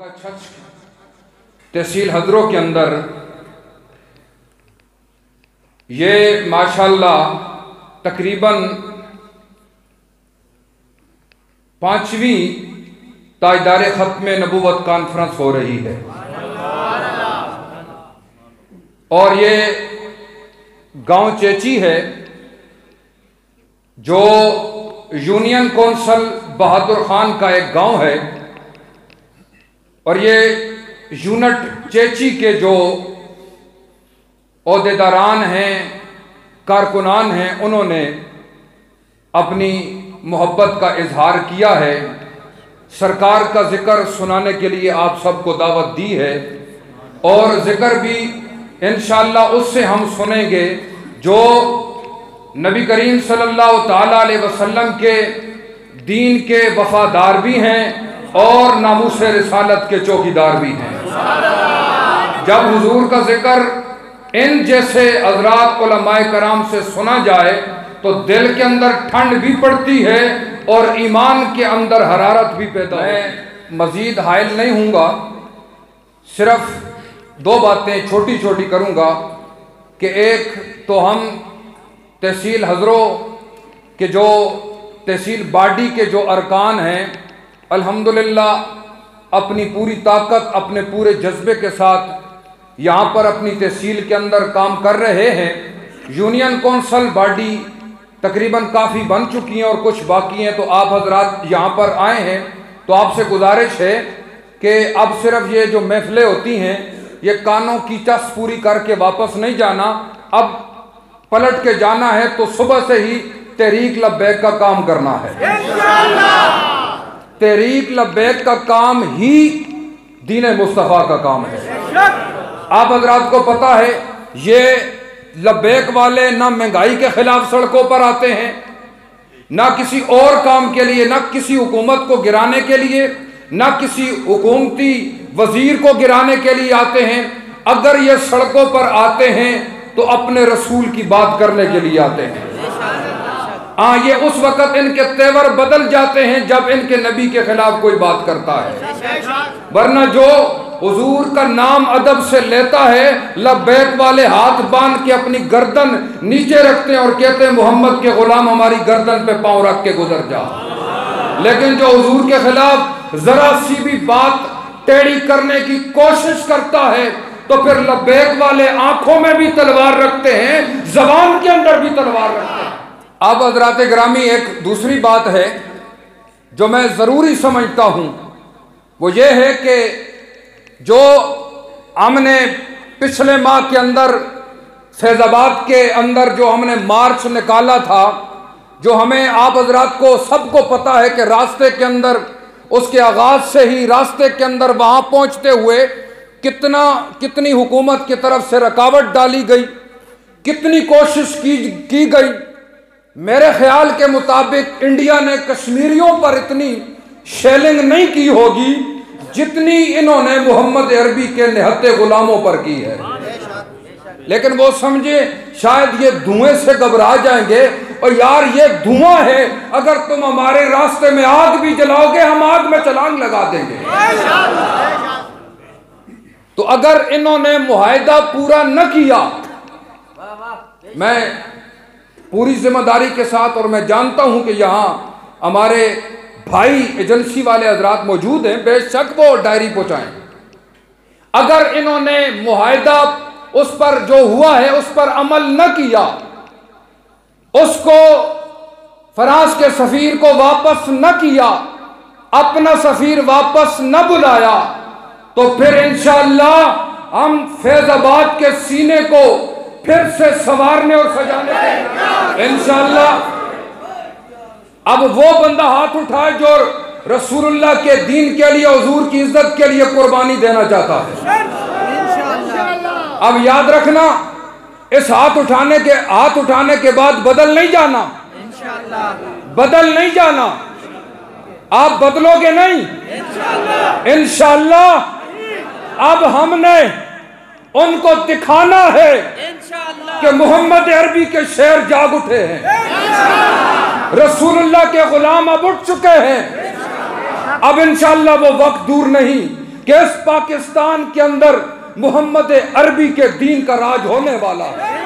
का छछ तहसील हजरों के अंदर ये माशाल्लाह तकरीबन 5वीं ताजदार खत्म नबूवत कॉन्फ्रेंस हो रही है और ये गांव चेची है जो यूनियन कौंसिल बहादुर खान का एक गांव है और ये यूनिट चेची के जो ओहदेदारान हैं, कारकुनान हैं, उन्होंने अपनी मोहब्बत का इजहार किया है। सरकार का जिक्र सुनाने के लिए आप सबको दावत दी है और जिक्र भी इंशाअल्लाह उससे हम सुनेंगे जो नबी करीम सल्लल्लाहु ताला अलैहि वसल्लम के दीन के वफादार भी हैं और नामूस रिसालत के चौकीदार भी हैं। जब हुजूर का जिक्र इन जैसे हज़रात उलमाए कराम से सुना जाए तो दिल के अंदर ठंड भी पड़ती है और ईमान के अंदर हरारत भी पैदा है। मजीद हायल नहीं हूँगा, सिर्फ 2 बातें छोटी छोटी करूँगा कि एक तो हम तहसील हजरों के जो तहसील बाडी के जो अरकान हैं अल्हम्दुलिल्लाह अपनी पूरी ताकत अपने पूरे जज्बे के साथ यहाँ पर अपनी तहसील के अंदर काम कर रहे हैं। यूनियन कौंसिल बाडी तकरीबन काफ़ी बन चुकी हैं और कुछ बाकी हैं, तो आप हजरात यहाँ पर आए हैं तो आपसे गुजारिश है कि अब सिर्फ ये जो महफिलें होती हैं ये कानों की चस पूरी करके वापस नहीं जाना, अब पलट के जाना है तो सुबह से ही तहरीक लब्बैक का काम करना है। तहरीक लब्बैक का काम ही दीन मुस्तफ़ा का काम है। आप हजरात को पता है ये लब्बैक वाले ना महंगाई के खिलाफ सड़कों पर आते हैं, ना किसी और काम के लिए, ना किसी हुकूमत को गिराने के लिए, ना किसी हुकूमती वजीर को गिराने के लिए आते हैं। अगर ये सड़कों पर आते हैं तो अपने रसूल की बात करने के लिए आते हैं। हाँ, ये उस वक़्त इनके तेवर बदल जाते हैं जब इनके नबी के खिलाफ कोई बात करता है, वरना जो हुजूर का नाम अदब से लेता है लब्बैक वाले हाथ बांध के अपनी गर्दन नीचे रखते हैं और कहते हैं मोहम्मद के गुलाम हमारी गर्दन पे पांव रख के गुजर जा। लेकिन जो हुजूर के खिलाफ जरा सी भी बात टेढ़ी करने की कोशिश करता है तो फिर लब्बैक वाले आंखों में भी तलवार रखते हैं, जबान के अंदर भी तलवार रखते हैं। अब हज़रात ग्रामी एक दूसरी बात है जो मैं ज़रूरी समझता हूँ, वो ये है कि जो हमने पिछले माह के अंदर फैज़ाबाद के अंदर जो हमने मार्च निकाला था, जो हमें आप हज़रात को सबको पता है कि रास्ते के अंदर उसके आगाज़ से ही रास्ते के अंदर वहाँ पहुँचते हुए कितनी हुकूमत की तरफ से रुकावट डाली गई, कितनी कोशिश की गई। मेरे ख्याल के मुताबिक इंडिया ने कश्मीरियों पर इतनी शेलिंग नहीं की होगी जितनी इन्होंने मोहम्मद अरबी के निहत्ते गुलामों पर की है। लेकिन वो समझे शायद ये धुएं से घबरा जाएंगे, और यार ये धुआं है, अगर तुम हमारे रास्ते में आग भी जलाओगे हम आग में छलांग लगा देंगे। तो अगर इन्होंने मुआहदा पूरा न किया, मैं पूरी जिम्मेदारी के साथ, और मैं जानता हूं कि यहाँ हमारे भाई एजेंसी वाले हजरात मौजूद हैं, बेशक वो डायरी पहुंचाएं। अगर इन्होंने मुआहदा उस पर जो हुआ है उस पर अमल न किया, उसको फ्रांस के सफीर को वापस न किया, अपना सफीर वापस न बुलाया, तो फिर इंशाअल्लाह हम फैजाबाद के सीने को फिर से संवारने और सजाने के इंशाअल्लाह। अब वो बंदा हाथ उठाए जो रसूलुल्लाह के दीन के लिए, हुजूर की इज्जत के लिए कुर्बानी देना चाहता है। अब याद रखना, इस हाथ उठाने के बाद बदल नहीं जाना, बदल नहीं जाना, आप बदलोगे नहीं इंशाअल्लाह। अब हमने उनको दिखाना है कि मोहम्मद अरबी के शेर जाग उठे हैं, रसूलुल्लाह के गुलाम अब उठ चुके हैं। अब इंशाअल्लाह वो वक्त दूर नहीं कि इस पाकिस्तान के अंदर मोहम्मद अरबी के दीन का राज होने वाला है।